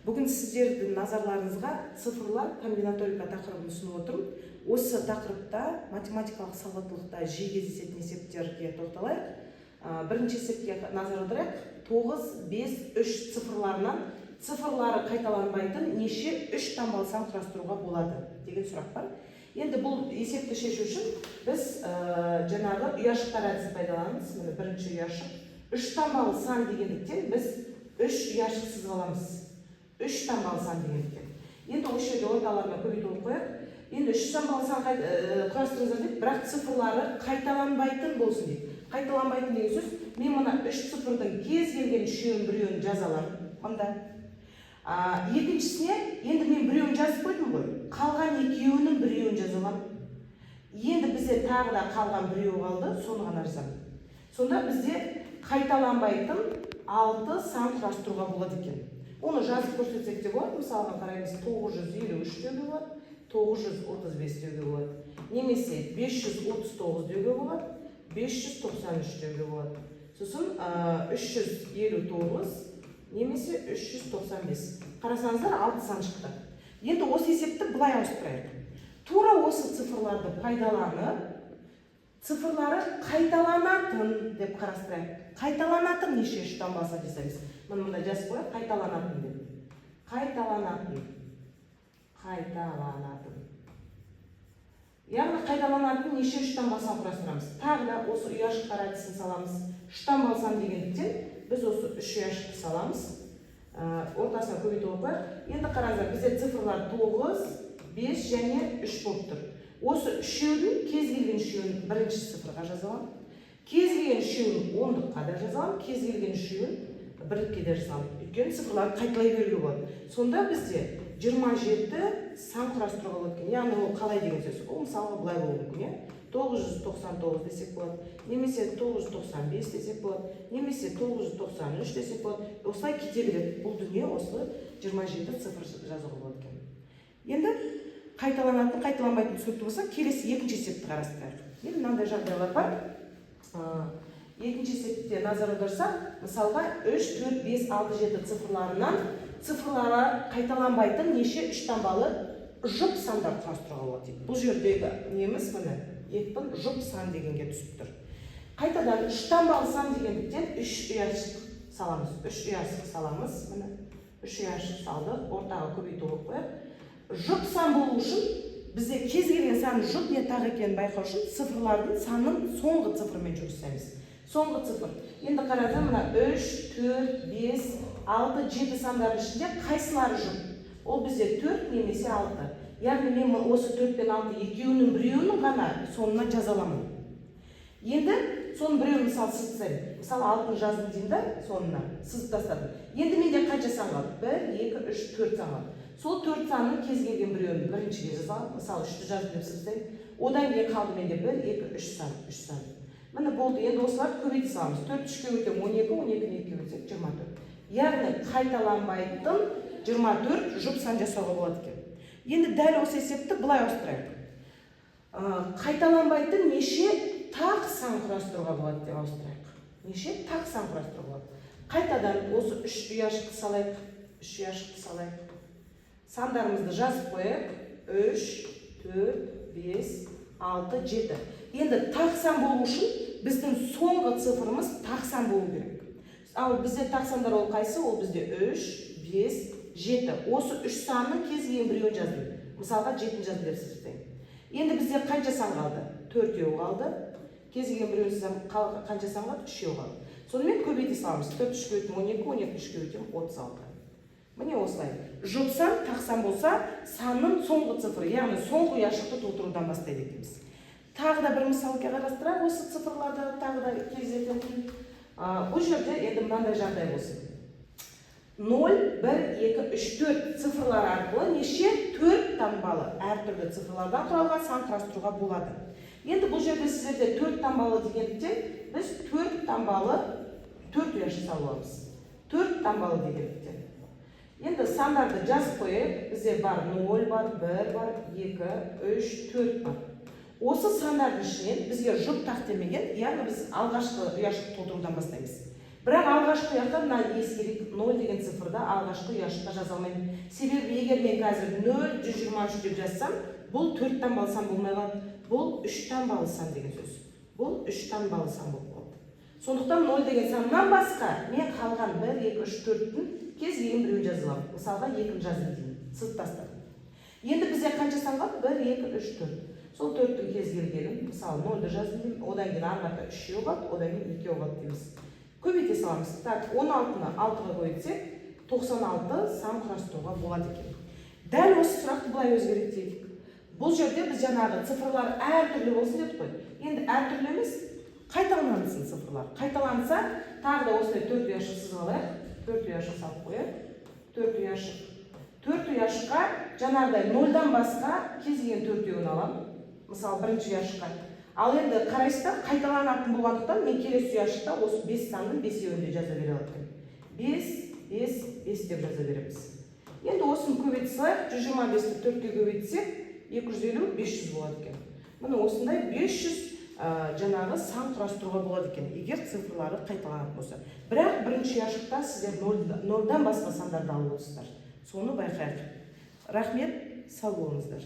Бүгін сіздердің назарларыңызға цифрлар комбинаторика тақырыбын ұсынып отырмын. Осы тақырыпта математикалық сауаттылықта жиі кездесетін есептерге тоқталайық. Бірінші есепке назар аударайық. 9, 5, 3 цифрларынан цифрлары қайталанбайтын неше 3 таңбалы сан құрастыруға болады деген сұрақ бар. Енді бұл есепті шешу үшін біз жаңағы ұяшықтар әдісін пайдаланамыз. Міне бірінші ұяшық 3 таңбалы сан дегендіктен біз 3 ұяшық сызып аламыз. 3 таңбалы сан дегендіктен. Енді осы жерде орталарына көбейтіп қояйық. Енді 3 таңбалы сан құрастырыңыздар деп, бірақ цифрлары қайталанбайтын болсын дейді. Қайталанбайтын деген сөз, мен мына 3 цифрдың кез келген үшеуін біреуін жаза аламын. Мында. Екіншісіне, енді мен біреуін жазып қойдым ғой. Қалған екеуінің біреуін жаза аламын. Енді бізде тағы да қалған біреу қалды, соны ғана жазамын. Сонда бізде қайталанбайтын 6 сан құрастыруға болады екен. Оны жазып көрсетсек те болады. Мысалға қараймыз, 953 деуге болады, 935 деуге болады. Немесе 539 деуге болады, 593 деуге болады. Сосын 359 немесе 395. Қарасаңыздар 6 сан шықты. Енді осы есепті былай ауыстырайық. Тура осы цифрларды пайдаланып, цифрлары қайталанатын деп қарастырайық. Қайталанатын неше 3 таңбасы жасаймыз. Мұнда жазып қояйық, қайталанатын деп. Қайталанатын. Яғни қайталанатын неше 3 таңбасын құрастырамыз. Тағы да осы ұяшықтар әдісін саламыз. 3 таңбалы сан дегендіктен біз осы 3 ұяшықты саламыз. Ортасына көбейтіп қояйық. Енді қараңыздар, бізде цифрлар 9, 5 және 3 болып тұр. Осы үшеудің кез келген үшеуін бірінші цифрға жазалам. Кез келген үшеуін ондыққа да жазалам. Кез келген үшеуін бірлікке де жазалам. Өйткені цифрларды қайталай беруге болады. Сонда бізде 27 сан құрастыруға болады екен. Яғни ол қалай деген сөз? Ол мысалға былай болуы мүмкін. 999 десек болады, немесе 995 десек болады, немесе 993 десек болады. Осылай кете береді. Бұл дүние осы 27 цифр жазуға болады екен. Енді қайталанатын, қайталанбайтын түсінікті болса, келесі екінші есепті қарастырайық. Енді мынандай жағдайлар бар. Екінші есепте назар аударсақ, мысалға 3, 4, 5, 6, 7 цифрларынан цифрлары қайталанбайтын неше 3 таңбалы жұп сандар құрастыруға болады. Бұл жердегі неміз міне екпін жұп сан дегенге түсіп тұр. Қайтадан 3 таңбалы сан дегендіктен 3 ұяшық саламыз. 3 ұяшық саламыз. Міне 3 ұяшық салдық. Ортаға көбейтіп қояйық. Жұп сан болу үшін бізде кез келген сан жұп не тақ екенін байқау үшін цифрлардың санын соңғы цифрмен жүргіземіз. Соңғы цифр. Енді қараңыздар, мына 3, 4, 5, 6, 7 сандардың ішінде қайсылары жұп? Ол бізде 4 немесе 6. Яғни мен осы 4 пен 6 екеуінің біреуінің ғана соңына жазаламын. Енді соның біреуін мысалы сызсам. Мысалы 6-ны жаздым деймін да, соңына сызып тастадым. Енді менде қанша сан қалды? 1, 2, 3, 4 сан қалды. Сол 4 санның кез келген біреуін біріншіге жазаламын. Мысалы 3-ті жаздым деп сызсам. Одан кейін қалды менде 1, 2, 3 сан, 3 сан. Міне болды. Енді осыларды көбейте саламыз. 4 3-ке өтем 12, 12-ні 2-ге өтсек 24. Яғни қайталанбайтын 24 жұп сан жасауға болады екен. Енді дәл осы есепті былай ауыстырайық. Қайталанбайтын неше тақ сан құрастыруға болады деп ауыстырайық. Неше тақ сан құрастыруға болады. Қайтадан осы 3 ұяшықты салайық. 3 ұяшықты салайық. Сандарымызды жазып қояйық. 3, 4, 5, 6, 7. Енді тақ сан болу үшін біздің соңғы цифрымыз тақ сан болу керек. Ал бізде тақ сандар ол қайсы? Ол бізде 3, 5, 7. Осы 3 санның кез келген біреуін жаздым. Мысалға 7-ні жаздым деп сызсам. Енді бізде қанша сан қалды? 4-еу қалды. Кез келген біреуін сызсам қанша сан қалды? 3-еу қалды. Сонымен көбейте саламыз. 4 3-ке өтем 12, 12 3-ке өтем 36. Міне осылай. Жұп сан, тақ сан болса, санның соңғы цифры, яғни соңғы ұяшықты толтырудан бастайды екенбіз. Тағы да бір мысалға қарастырайық, осы цифрларды тағы да кездесетін. Бұл жерде енді мынандай жағдай болсын. 0, 1, 2, 3, 4 цифрлар арқылы неше 4 таңбалы әртүрлі цифрлардан құралған сан құрастыруға болады. Енді бұл жерде сіздерде 4 таңбалы дегендіктен біз 4 таңбалы 4 ұяшық саламыз. 4 таңбалы дегендіктен. Енді сандарды жазып қояйық. Бізде бар 0 бар, 1 бар, 2, 3, 4 бар. Осы сандардың ішінен бізге жұп тақ демеген, яғни біз алғашқы ұяшықты толтырудан бастаймыз. Бірақ алғашқы ұяшықта мына ескерейік, 0 деген цифрда алғашқы ұяшықта жаза алмаймын. Себебі егер мен қазір 0, 123 деп жазсам, бұл 4-тан балсам болмай қалады. Бұл 3-тан балсам деген сөз. Бұл 3-тан балсам болып қалды. Сондықтан 0 деген саннан басқа мен қалған 1, 2, 3, 4-тің кез келген біреуін жаза аламын. Мысалға 2-ні жаздым деймін. Сызып тастадым. Енді бізде қанша сан қалды? 1, 2, 3, 4. Сол 4-тің кез келгенін, мысалы 0-ды жаздым деймін. Одан кейін арқарда 3 қалды, одан кейін 2 қалды дейміз. Көбейте саламыз. Так, 16-ны 6-ға көбейтсек, 96 сан құрастыруға болады екен. Дәл осы сұрақты былай өзгертейік. Бұл жерде біз жаңағы цифрлар әртүрлі болсын дедік қой. Енді әртүрлі емес, қайталансын цифрлар. Қайталанса, тағы да осындай 4 ұяшық сызып алайық. 4 ұяшық салып қояйық. 4 ұяшық. 4 ұяшыққа жаңағыдай 0-дан басқа кез келген 4-еуін аламын. Мысалы, бірінші ұяшыққа. Ал енді қарайсыздар, қайталанатын болғандықтан мен келесі ұяшықта осы 5 санның 5-еуін де жаза бере аламын. 5, 5, 5 деп жаза береміз. Енді осыны көбейте салайық. 125-ті 4-ке көбейтсек, 250, 500 болады екен. Міне осындай 500 жаңағы сан құрастыруға болады екен, егер цифрлары қайталанатын болса. Бірақ бірінші ұяшықта сіздер 0-дан басқа сандарды алып отырсыздар. Соны байқайық. Рахмет, сау болыңыздар.